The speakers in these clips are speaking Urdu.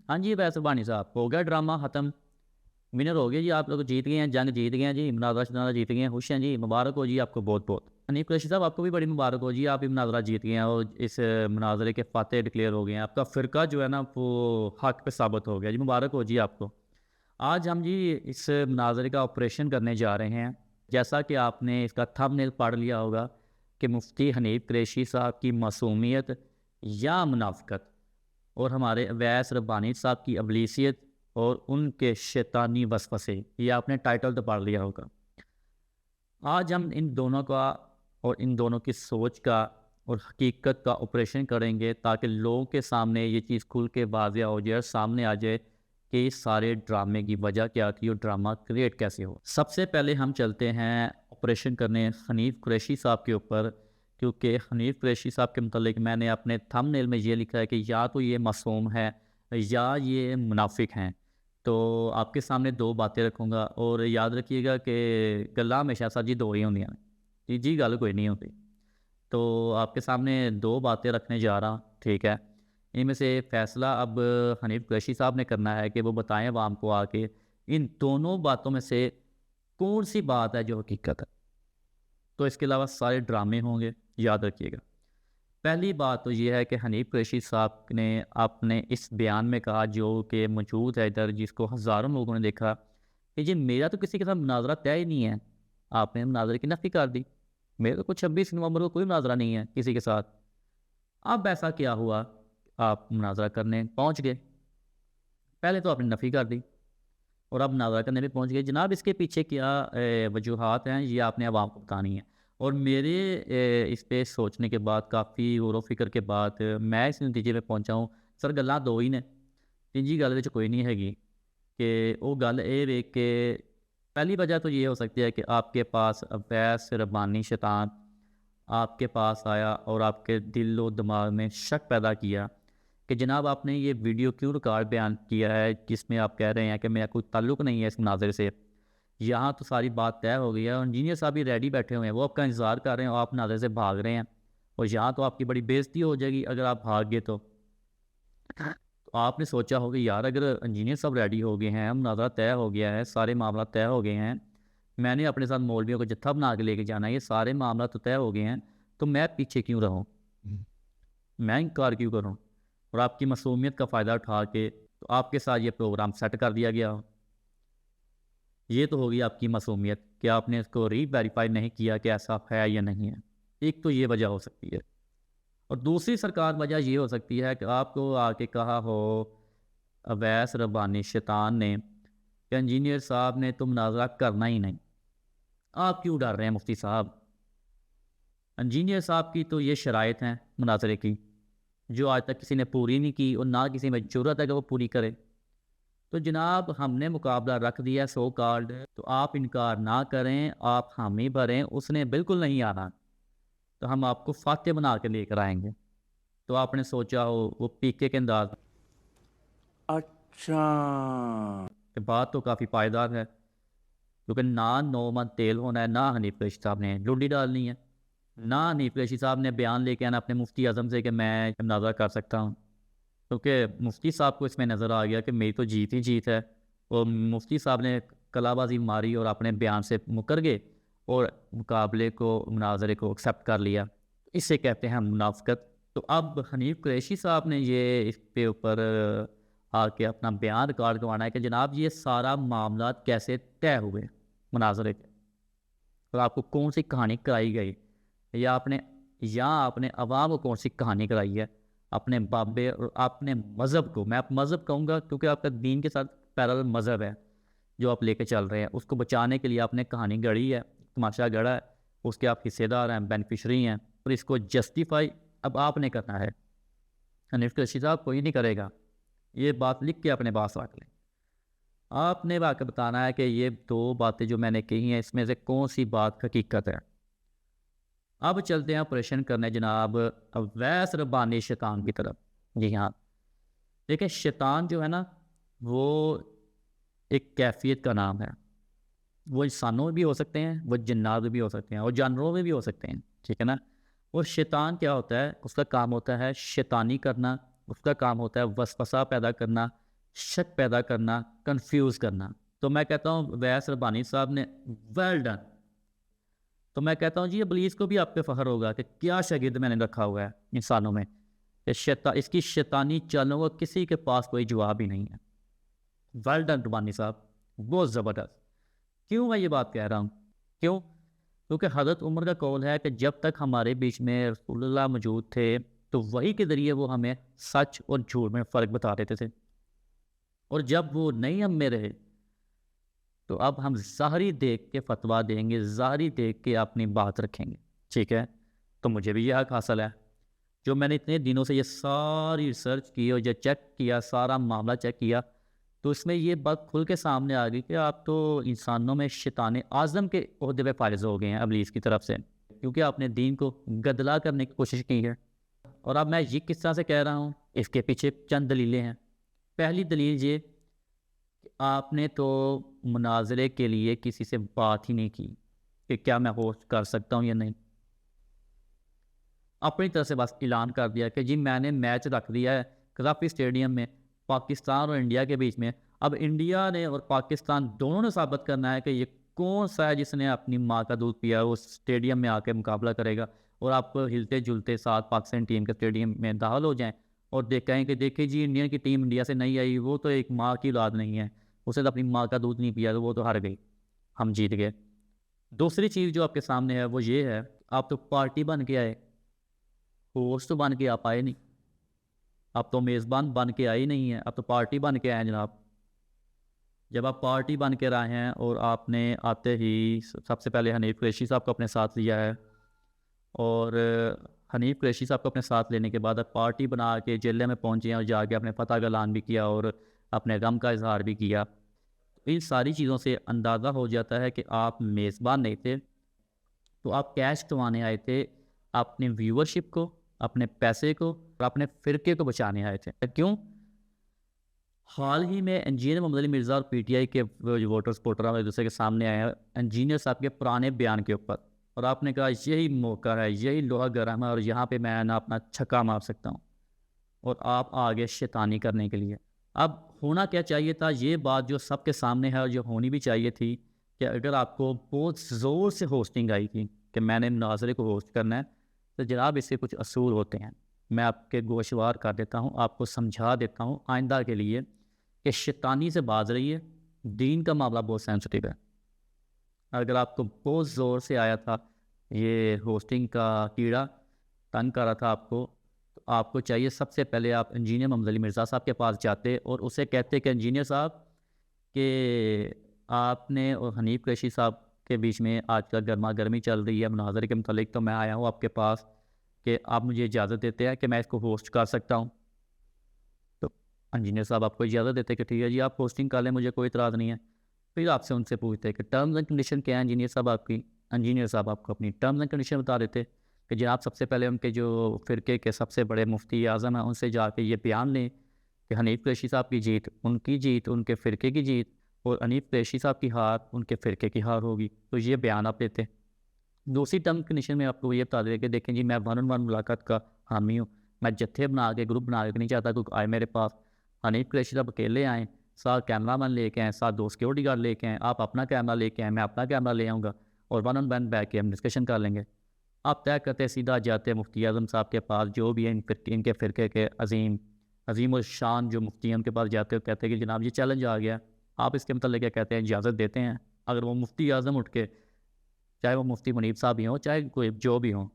ہاں جی ویس ربانی صاحب، ہو گیا ڈرامہ ختم، ونر ہو گیا جی، آپ لوگ جیت گئے ہیں، جنگ جیت گئے ہیں جی، مناظرہ شناظرہ جیت گئے ہیں، خوش ہیں جی، مبارک ہو جی آپ کو بہت بہت۔ حنیف قریشی صاحب آپ کو بھی بڑی مبارک ہو جی، آپ بھی مناظرہ جیت گئے ہیں اور اس مناظرے کے فاتح ڈکلیئر ہو گئے ہیں، آپ کا فرقہ جو ہے نا وہ حق پہ ثابت ہو گیا جی، مبارک ہو جی آپ کو۔ آج ہم جی اس مناظرے کا آپریشن کرنے جا رہے ہیں، جیسا کہ آپ نے اس کا تھمبنیل پڑھ لیا ہوگا کہ مفتی حنیف قریشی صاحب کی معصومیت یا منافقت، اور ہمارے اویس ربانی صاحب کی ابلیسیت اور ان کے شیطانی وسوسے، یہ آپ نے ٹائٹل تو پڑھ لیا ہوگا۔ آج ہم ان دونوں کا اور ان دونوں کی سوچ کا اور حقیقت کا آپریشن کریں گے تاکہ لوگوں کے سامنے یہ چیز کھل کے واضح ہو جائے اور سامنے آ جائے کہ اس سارے ڈرامے کی وجہ کیا تھی اور ڈرامہ کریٹ کیسے ہو۔ سب سے پہلے ہم چلتے ہیں آپریشن کرنے حنیف قریشی صاحب کے اوپر، کیونکہ حنیف قریشی صاحب کے متعلق میں نے اپنے تھم نیل میں یہ لکھا ہے کہ یا تو یہ معصوم ہے یا یہ منافق ہیں۔ تو آپ کے سامنے دو باتیں رکھوں گا اور یاد رکھیے گا کہ گلا ہمیشہ سر جی دو ہی ہوندیاں نے جی گل کوئی نہیں ہوتی۔ تو آپ کے سامنے دو باتیں رکھنے جا رہا ہوں، ٹھیک ہے، ان میں سے فیصلہ اب حنیف قریشی صاحب نے کرنا ہے کہ وہ بتائیں عوام کو آ کے ان دونوں باتوں میں سے کون سی بات ہے جو حقیقت ہے۔ تو اس کے علاوہ سارے ڈرامے ہوں گے، یاد رکھیے گا۔ پہلی بات تو یہ ہے کہ حنیف قریشی صاحب نے اپنے اس بیان میں کہا جو کہ موجود ہے ادھر، جس کو ہزاروں لوگوں نے دیکھا، کہ جی میرا تو کسی کے ساتھ مناظرہ طے ہی نہیں ہے، آپ نے مناظرے کی نفی کر دی، میرے تو کچھ 26 نومبر کو کوئی مناظرہ نہیں ہے کسی کے ساتھ۔ اب ایسا کیا ہوا آپ مناظرہ کرنے پہنچ گئے، پہلے تو آپ نے نفی کر دی اور اب مناظرہ کرنے بھی پہنچ گئے۔ جناب اس کے پیچھے کیا وجوہات ہیں یہ آپ نے عوام کو بتانی ہے، اور میرے اس پہ سوچنے کے بعد، کافی غور و فکر کے بعد میں اس نتیجے میں پہنچا ہوں سر گلاں دو ہی نے، تیجی گل وچ کوئی نہیں ہے کہ وہ گل اے وے کہ پہلی وجہ تو یہ ہو سکتی ہے کہ آپ کے پاس اویس ربانی شیطان آپ کے پاس آیا اور آپ کے دل و دماغ میں شک پیدا کیا کہ جناب آپ نے یہ ویڈیو کیوں ریکارڈ بیان کیا ہے جس میں آپ کہہ رہے ہیں کہ میرا کوئی تعلق نہیں ہے اس مناظرے سے، یہاں تو ساری بات طے ہو گئی ہے اور انجینئر صاحب بھی ریڈی بیٹھے ہوئے ہیں، وہ آپ کا انتظار کر رہے ہیں اور آپ مناظرے سے بھاگ رہے ہیں، اور یہاں تو آپ کی بڑی بے عزتی ہو جائے گی اگر آپ بھاگ گئے تو آپ نے سوچا ہوگا یار اگر انجینئر صاحب ریڈی ہو گئے ہیں، مناظرہ طے ہو گیا ہے، سارے معاملات طے ہو گئے ہیں، میں نے اپنے ساتھ مولویوں کو جتھا بنا کے لے کے جانا ہے، یہ سارے معاملات تو طے ہو گئے ہیں، تو میں پیچھے کیوں رہوں، میں انکار کیوں کروں، اور آپ کی معصومیت کا فائدہ اٹھا کے تو آپ کے ساتھ یہ پروگرام سیٹ کر دیا گیا ہو۔ یہ تو ہوگی آپ کی معصومیت کہ آپ نے اس کو ری ویریفائی نہیں کیا کہ ایسا ہے یا نہیں ہے، ایک تو یہ وجہ ہو سکتی ہے، اور دوسری سرکار وجہ یہ ہو سکتی ہے کہ آپ کو آ کے کہا ہو اویس ربانی شیطان نے کہ انجینئر صاحب نے تو مناظرہ کرنا ہی نہیں، آپ کیوں ڈر رہے ہیں مفتی صاحب، انجینئر صاحب کی تو یہ شرائط ہیں مناظرے کی جو آج تک کسی نے پوری نہیں کی اور نہ کسی میں جرأت ہے کہ وہ پوری کرے، تو جناب ہم نے مقابلہ رکھ دیا سو کارڈ، تو آپ انکار نہ کریں، آپ حامی بھریں، اس نے بالکل نہیں آنا تو ہم آپ کو فاتح بنا کے لے کر آئیں گے۔ تو آپ نے سوچا ہو وہ پی کے انداز اچھا کہ بات تو کافی پائیدار ہے، کیونکہ نہ 9 من تیل ہونا ہے، نہ حنیف قریشی صاحب نے لڈی ڈالنی ہے، نہ حنیف قریشی صاحب نے بیان لے کے آنا اپنے مفتی اعظم سے کہ میں مناظرہ کر سکتا ہوں، کیونکہ مفتی صاحب کو اس میں نظر آ گیا کہ میری تو جیت ہی جیت ہے، اور مفتی صاحب نے کلا بازی ماری اور اپنے بیان سے مکر گئے اور مقابلے کو مناظرے کو ایکسیپٹ کر لیا، اس سے کہتے ہیں منافقت۔ تو اب حنیف قریشی صاحب نے یہ اس پہ اوپر آ کے اپنا بیان ریکارڈ کروانا ہے کہ جناب یہ سارا معاملات کیسے طے ہوئے مناظرے کے، اور آپ کو کون سی کہانی کرائی گئی، یا آپ نے عوام کو کون سی کہانی کرائی ہے، اپنے بابے اور اپنے مذہب کو، میں مذہب کہوں گا کیونکہ آپ کا دین کے ساتھ پیرالل مذہب ہے جو آپ لے کے چل رہے ہیں، اس کو بچانے کے لیے آپ نے کہانی گڑھی ہے، تماشا گڑھا ہے، اس کے آپ حصے دار ہیں، بینیفیشری ہیں، اور اس کو جسٹیفائی اب آپ نے کرنا ہے، حنیف قریشی صاحب کوئی نہیں کرے گا، یہ بات لکھ کے اپنے پاس رکھ لیں۔ آپ نے واقع بتانا ہے کہ یہ دو باتیں جو میں نے کہی ہیں اس میں سے کون سی بات حقیقت ہے۔ اب چلتے ہیں آپریشن کرنے جناب اویس ربانی شیطان کی طرف۔ جی ہاں، دیکھیں شیطان جو ہے نا وہ ایک کیفیت کا نام ہے، وہ انسانوں میں بھی ہو سکتے ہیں، وہ جنات میں بھی ہو سکتے ہیں، اور جانوروں میں بھی ہو سکتے ہیں، ٹھیک ہے نا۔ اور شیطان کیا ہوتا ہے، اس کا کام ہوتا ہے شیطانی کرنا، اس کا کام ہوتا ہے وسوسہ پیدا کرنا، شک پیدا کرنا، کنفیوز کرنا. تو میں کہتا ہوں ویس ربانی صاحب نے ویل ڈن. تو میں کہتا ہوں جی ابلیس کو بھی آپ پہ فخر ہوگا کہ کیا شاگرد میں نے رکھا ہوا ہے انسانوں میں کہ اس کی شیطانی چالوں کو کسی کے پاس کوئی جواب ہی نہیں ہے. ویل ڈن ربانی صاحب، بہت زبردست. کیوں میں یہ بات کہہ رہا ہوں؟ کیوں؟ کیونکہ حضرت عمر کا قول ہے کہ جب تک ہمارے بیچ میں رسول اللہ موجود تھے تو وہی کے ذریعے وہ ہمیں سچ اور جھوٹ میں فرق بتا دیتے تھے، اور جب وہ نہیں ہم میں رہے تو اب ہم ظاہری دیکھ کے فتویٰ دیں گے، ظاہری دیکھ کے اپنی بات رکھیں گے. ٹھیک ہے؟ تو مجھے بھی یہ حق حاصل ہے. جو میں نے اتنے دنوں سے یہ ساری ریسرچ کی اور جو چیک کیا، سارا معاملہ چیک کیا، تو اس میں یہ بات کھل کے سامنے آ گئی کہ آپ تو انسانوں میں شیطان اعظم کے عہدے پہ فائز ہو گئے ہیں ابلیس کی طرف سے، کیونکہ آپ نے دین کو گدلا کرنے کی کوشش کی ہے. اور اب میں یہ کس طرح سے کہہ رہا ہوں، اس کے پیچھے چند دلیلیں ہیں. پہلی دلیل یہ کہ آپ نے تو مناظرے کے لیے کسی سے بات ہی نہیں کی کہ کیا میں ہوسٹ کر سکتا ہوں یا نہیں. اپنی طرف سے بس اعلان کر دیا کہ جی میں نے میچ رکھ دیا ہے قذافی اسٹیڈیم میں پاکستان اور انڈیا کے بیچ میں. اب انڈیا نے اور پاکستان دونوں نے ثابت کرنا ہے کہ یہ کون سا ہے جس نے اپنی ماں کا دودھ پیا وہ اسٹیڈیم میں آ کے مقابلہ کرے گا، اور آپ ہلتے جلتے ساتھ پاکستان ٹیم کے اسٹیڈیم میں داخل ہو جائیں اور دیکھیں کہ دیکھیں جی انڈیا کی ٹیم انڈیا سے نہیں آئی، وہ تو ایک ماں کی اولاد نہیں ہے، اسے تو اپنی ماں کا دودھ نہیں پیا، تو وہ تو ہار گئی، ہم جیت گئے. دوسری چیز جو آپ کے سامنے ہے وہ یہ ہے، آپ تو پارٹی بن کے آئے، ہوسٹ تو بن کے آپ آئے نہیں، آپ تو میزبان بن کے آئے نہیں ہیں، آپ تو پارٹی بن کے آئے جناب. جب آپ پارٹی بن کے رہے ہیں اور آپ نے آتے ہی سب سے پہلے حنیف قریشی صاحب کو اپنے ساتھ لیا ہے، اور حنیف قریشی صاحب کو اپنے ساتھ لینے کے بعد آپ پارٹی بنا کے جیلے میں پہنچے ہیں اور جا کے اپنے فتح کا اعلان بھی کیا اور اپنے غم کا اظہار بھی کیا. ان ساری چیزوں سے اندازہ ہو جاتا ہے کہ آپ میزبان نہیں تھے، تو آپ کیش کمانے آئے تھے، اپنے ویورشپ کو، اپنے پیسے کو اور اپنے فرقے کو بچانے آئے تھے. کیوں؟ حال ہی میں انجینئر محمد علی مرزا اور پی ٹی آئی کے ووٹر سپورٹر ایک دوسرے کے سامنے آئے ہیں انجینئر صاحب کے پرانے بیان کے اوپر، اور آپ نے کہا یہی موقع ہے، یہی لوہا گرم ہے اور یہاں پہ میں نا اپنا چھکا مار سکتا ہوں، اور آپ آگے شیطانی کرنے کے لیے. اب ہونا کیا چاہیے تھا، یہ بات جو سب کے سامنے ہے اور جو ہونی بھی چاہیے تھی کہ اگر آپ کو بہت زور سے ہوسٹنگ آئی تھی کہ میں نے مناظرے کو ہوسٹ کرنا ہے، تو جناب اس سے کچھ اصول ہوتے ہیں. میں آپ کے گوشوار کر دیتا ہوں، آپ کو سمجھا دیتا ہوں آئندہ کے لیے کہ شیطانی سے باز رہی ہے. دین کا معاملہ بہت سینسٹیو ہے. اگر آپ کو بہت زور سے آیا تھا یہ ہوسٹنگ کا کیڑا تنگ کر رہا تھا آپ کو، تو آپ کو چاہیے سب سے پہلے آپ انجینئر محمد علی مرزا صاحب کے پاس جاتے اور اسے کہتے کہ انجینئر صاحب کہ آپ نے اور حنیف قریشی صاحب کے بیچ میں آج کل گرما گرمی چل رہی ہے مناظرے کے متعلق، تو میں آیا ہوں آپ کے پاس کہ آپ مجھے اجازت دیتے ہیں کہ میں اس کو ہوسٹ کر سکتا ہوں. تو انجینئر صاحب آپ کو اجازت دیتے کہ ٹھیک ہے جی آپ ہوسٹنگ کر لیں، مجھے کوئی اعتراض نہیں ہے. پھر آپ سے ان سے پوچھتے کہ ٹرمز اینڈ کنڈیشن کیا ہے انجینئر صاحب آپ کی. انجینئر صاحب آپ کو اپنی ٹرمز اینڈ کنڈیشن بتا دیتے کہ جناب سب سے پہلے ان کے جو فرقے کے سب سے بڑے مفتی اعظم ہیں ان سے جا کے یہ بیان لیں کہ حنیف قریشی صاحب کی جیت ان کی جیت، ان کے فرقے کی جیت، اور حنیف قریشی صاحب کی ہار ان کے فرقے کی ہار ہوگی. تو یہ بیان آپ دیتے. دوسری ٹرم کنڈیشن میں آپ کو یہ بتا دیں کہ دیکھیں جی میں 1-on-1 ملاقات کا حامی ہوں، میں جتھے بنا کے گروپ بنا کے نہیں چاہتا کوئی آئے میرے پاس. حنیف قریشی صاحب اکیلے آئیں، ساتھ کیمرہ مین لے کے آئیں، ساتھ 2 سیکورٹی گارڈ لے کے آئیں، آپ اپنا کیمرہ لے کے آئیں، میں اپنا کیمرہ لے آؤں گا، اور 1-on-1 بیٹھ کے ہم ڈسکشن کر لیں گے. آپ طے کرتے سیدھا جاتے مفتی اعظم صاحب کے پاس، جو بھی ہیں ان کے فرقے کے عظیم الشان جو مفتی ہیں ان کے پاس جاتے ہیں، کہتے ہیں کہ جناب یہ چیلنج آ گیا، آپ اس کے متعلق کیا کہتے ہیں، اجازت دیتے ہیں. اگر وہ مفتی اعظم اٹھ کے، چاہے وہ مفتی منیب صاحب ہی ہوں چاہے کوئی جو بھی ہوں،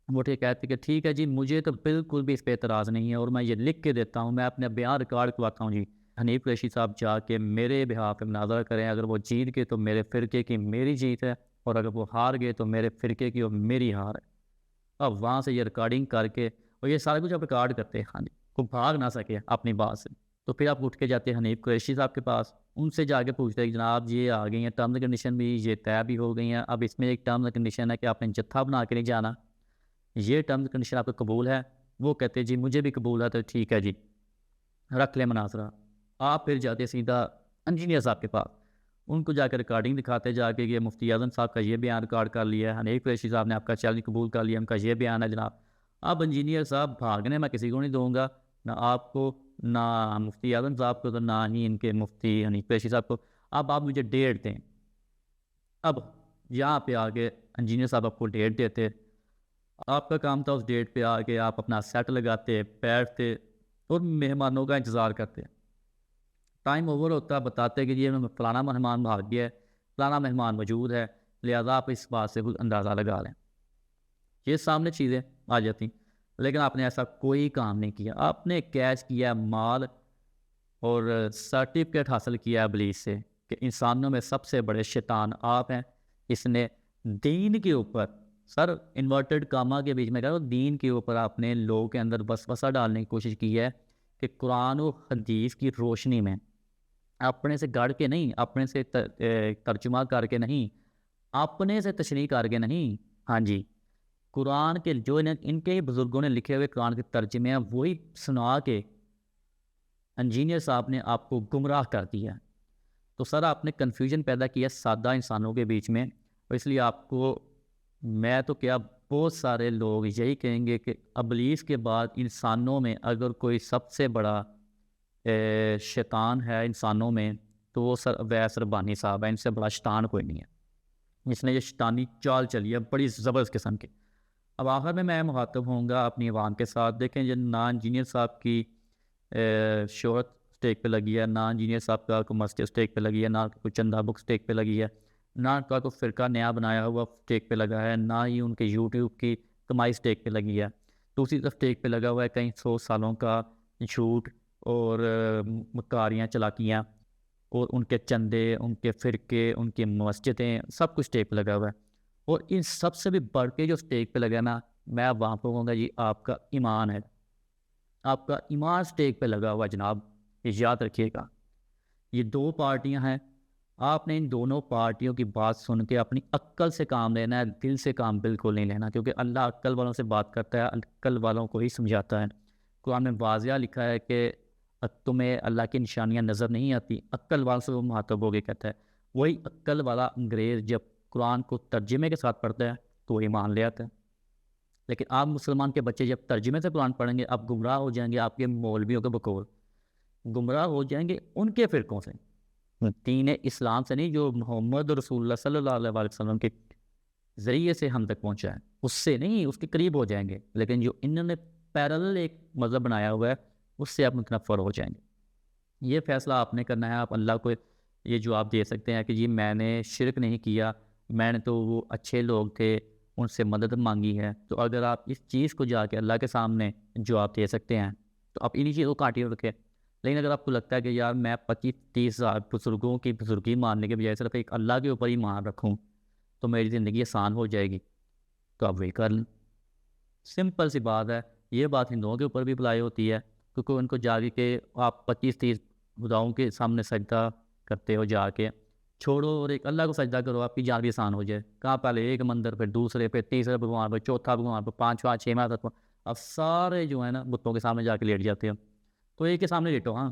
وہ کہتے ہیں کہ ٹھیک ہے جی مجھے تو بالکل بھی اس پہ اعتراض نہیں ہے اور میں یہ لکھ کے دیتا ہوں، میں اپنے بیان ریکارڈ کرواتا ہوں جی حنیف قریشی صاحب جا کے میرے بہاف پہ مناظرہ کریں، اگر وہ جیت گئے تو میرے فرقے کی میری جیت ہے، اور اگر وہ ہار گئے تو میرے فرقے کی اور میری ہار ہے. اب وہاں سے یہ ریکارڈنگ کر کے اور یہ سارے کچھ آپ ریکارڈ کرتے ہیں، ہاں جی، کوئی بھاگ نہ سکے اپنی بات سے. تو پھر آپ اٹھ کے جاتے ہیں حنیف قریشی صاحب کے پاس، ان سے جا کے پوچھتے ہیں کہ جناب یہ آ گئی ہیں ٹرمز اینڈ کنڈیشن بھی، یہ طے بھی ہو گئی ہیں، اب اس میں ایک ٹرمز اینڈ کنڈیشن ہے کہ آپ نے جتھا بنا کے نہیں جانا، یہ ٹرمز کنڈیشن آپ کو قبول ہے؟ وہ کہتے ہیں جی مجھے بھی قبول ہے. تو ٹھیک ہے جی رکھ لیں مناظرہ. آپ پھر جاتے سیدھا انجینئر صاحب کے پاس، ان کو جا کے ریکارڈنگ دکھاتے جا کے یہ مفتی اعظم صاحب کا یہ بیان ریکارڈ کر لیا ہے، حنیف قریشی صاحب نے آپ کا چیلنج قبول کر لیا، ان کا یہ بیان ہے جناب. اب انجینئر صاحب بھاگنے میں کسی کو نہیں دوں گا، نہ آپ کو نہ مفتی اعظم صاحب کو، تو نہ ہی ان کے مفتی حنیف قریشی صاحب کو. اب آپ مجھے ڈیٹ دیں. اب یہاں پہ آگے انجینئر صاحب آپ کو ڈیٹ دیتے. آپ کا کام تھا اس ڈیٹ پہ آ کے آپ اپنا سیٹ لگاتے، بیٹھتے اور مہمانوں کا انتظار کرتے. ٹائم اوور ہوتا، بتاتے کہ یہ فلانا مہمان بھاگ گیا ہے، فلانا مہمان موجود ہے، لہٰذا آپ اس بات سے کچھ اندازہ لگا لیں. یہ سامنے چیزیں آ جاتی، لیکن آپ نے ایسا کوئی کام نہیں کیا. آپ نے کیش کیا مال اور سرٹیفکیٹ حاصل کیا ابلیس سے کہ انسانوں میں سب سے بڑے شیطان آپ ہیں. اس نے دین کے اوپر، سر انورٹڈ کاما کے بیچ میں کہا، دین کے اوپر آپ نے لوگوں کے اندر وسوسہ ڈالنے کی کوشش کی ہے کہ قرآن و حدیث کی روشنی میں اپنے سے گڑھ کے نہیں، اپنے سے ترجمہ کر کے نہیں، اپنے سے تشریح کر کے نہیں. ہاں جی، قرآن کے جو ان کے بزرگوں نے لکھے ہوئے قرآن کے ترجمے ہیں وہی سنا کے انجینئر صاحب نے آپ کو گمراہ کر دیا. تو سر آپ نے کنفیوژن پیدا کیا سادہ انسانوں کے بیچ میں، اور اس لیے آپ کو میں تو کیا بہت سارے لوگ یہی کہیں گے کہ ابلیس کے بعد انسانوں میں اگر کوئی سب سے بڑا شیطان ہے انسانوں میں تو وہ سر اویس ربانی صاحب ہے. ان سے بڑا شیطان کوئی نہیں ہے. اس نے یہ شیطانی چال چلی ہے بڑی زبردست قسم کی. اب آخر میں مخاطب ہوں گا اپنی عوام کے ساتھ. دیکھیں یہ نہ انجینئر صاحب کی شہرت اسٹیک پہ لگی ہے، نہ انجینئر صاحب کا کوئی مسجد اسٹیک پہ لگی ہے، نہ کوئی چندہ بک اسٹیک پہ لگی ہے، نہ ان کا کوئی فرقہ نیا بنایا ہوا اسٹیک پہ لگا ہے، نہ ہی ان کے یوٹیوب کی کمائی اسٹیک پہ لگی ہے. دوسری طرف اسٹیک پہ لگا ہوا ہے کئی 100 سالوں کا جھوٹ اور مکاریاں چلاکیاں، اور ان کے چندے، ان کے فرقے، ان کی مسجدیں، سب کچھ اسٹیک پہ لگا ہوا ہے. اور ان سب سے بھی بڑھ کے جو اسٹیک پہ لگا نا، میں وہاں پہ کہوں گا جی آپ کا ایمان ہے. آپ کا ایمان اسٹیک پہ لگا ہوا جناب، یہ یاد رکھیے گا. یہ دو پارٹیاں ہیں، آپ نے ان دونوں پارٹیوں کی بات سن کے اپنی عقل سے کام لینا ہے، دل سے کام بالکل نہیں لینا، کیونکہ اللہ عقل والوں سے بات کرتا ہے، عقل والوں کو ہی سمجھاتا ہے. قرآن میں واضح لکھا ہے کہ تمہیں اللہ کی نشانیاں نظر نہیں آتی، عقل والوں سے وہ مخاطب ہو کے کہتا ہے. وہی عقل والا انگریز جب قرآن کو ترجمے کے ساتھ پڑھتا ہے تو وہ ایمان لے آتا ہے. لیکن آپ مسلمان کے بچے جب ترجمے سے قرآن پڑھیں گے آپ گمراہ ہو جائیں گے، آپ کے مولویوں کے بقول گمراہ ہو جائیں گے ان کے فرقوں سے، دین اسلام سے نہیں، جو محمد رسول اللہ صلی اللہ علیہ وسلم کے ذریعے سے ہم تک پہنچا ہے اس سے نہیں، اس کے قریب ہو جائیں گے. لیکن جو انہوں نے پیرل ایک مذہب بنایا ہوا ہے اس سے آپ متنفر ہو جائیں گے. یہ فیصلہ آپ نے کرنا ہے. آپ اللہ کو یہ جواب دے سکتے ہیں کہ جی میں نے شرک نہیں کیا، میں نے تو وہ اچھے لوگ تھے ان سے مدد مانگی ہے. تو اگر آپ اس چیز کو جا کے اللہ کے سامنے جواب دے سکتے ہیں تو آپ انہی چیزوں کو کاٹی رکھیں. لیکن اگر آپ کو لگتا ہے کہ یار میں 25-30 ہزار بزرگوں کی بزرگی ماننے کے بجائے صرف ایک اللہ کے اوپر ہی مان رکھوں تو میری زندگی آسان ہو جائے گی، تو آپ وہی کر لیں. سمپل سی بات ہے. یہ بات ہندوؤں کے اوپر بھی اپلائی ہوتی ہے، کیونکہ ان کو جا کے آپ 25-30 خداؤں کے سامنے سجدہ کرتے ہو، جا کے چھوڑو اور ایک اللہ کو سجدہ کرو، آپ کی جان بھی آسان ہو جائے. کہاں پہلے ایک مندر پہ دوسرے پہ تیسرے بھگوان پہ چوتھا بھگوان پہ پانچواں چھواں تک، اب سارے جو ہیں نا بتوں کے سامنے جا کے لیٹ جاتے ہیں. تو ایک کے سامنے لیٹو، ہاں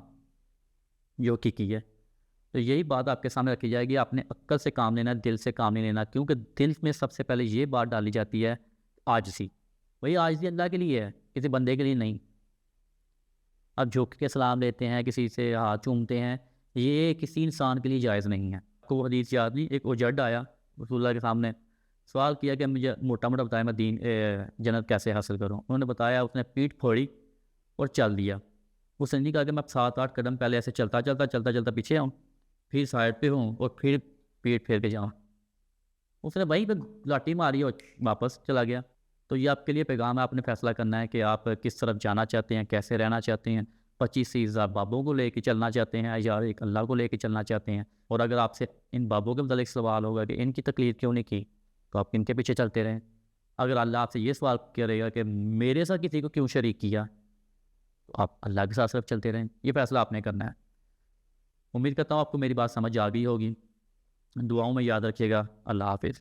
جو کی ہے. تو یہی بات آپ کے سامنے رکھی جائے گی. آپ نے عقل سے کام لینا ہے، دل سے کام نہیں لینا، کیونکہ دل میں سب سے پہلے یہ بات ڈالی جاتی ہے عاجزی. وہی عاجزی اللہ کے لیے ہے، کسی بندے کے لیے نہیں. اب جھک کے سلام لیتے ہیں، کسی سے ہاتھ چومتے ہیں، یہ کسی انسان کے لیے جائز نہیں ہے. کو حدیث یاد نہیں، ایک اجڑ آیا رسول اللہ کے سامنے، سوال کیا کہ مجھے موٹا موٹا بتایا میں جنت کیسے حاصل کروں. انہوں نے بتایا، اس نے پیٹھ پھوڑی اور چل دیا. اس نے نہیں کہا کہ میں 7-8 قدم پہلے ایسے چلتا پیچھے آؤں، پھر سائڈ پہ ہوں اور پھر پیٹ پھیر کے جاؤں. اس نے وہیں پہ لاٹھی ماری اور واپس چلا گیا. تو یہ آپ کے لیے پیغام ہے، آپ نے فیصلہ کرنا ہے کہ آپ کس طرف جانا چاہتے ہیں، کیسے رہنا چاہتے ہیں. 25-30 ہزار بابوں کو لے کے چلنا چاہتے ہیں یا ایک اللہ کو لے کے چلنا چاہتے ہیں. اور اگر آپ سے ان بابوں کے متعلق سوال ہوگا کہ ان کی تقلید کیوں نہیں کی، تو آپ ان کے پیچھے چلتے رہیں. اگر اللہ آپ سے یہ سوال کرے گا کہ میرے ساتھ کسی کو کیوں شریک کیا، تو آپ اللہ کے ساتھ صرف چلتے رہیں. یہ فیصلہ آپ نے کرنا ہے. امید کرتا ہوں آپ کو میری بات سمجھ آ گئی ہوگی. دعاؤں میں یاد رکھیے گا. اللہ حافظ.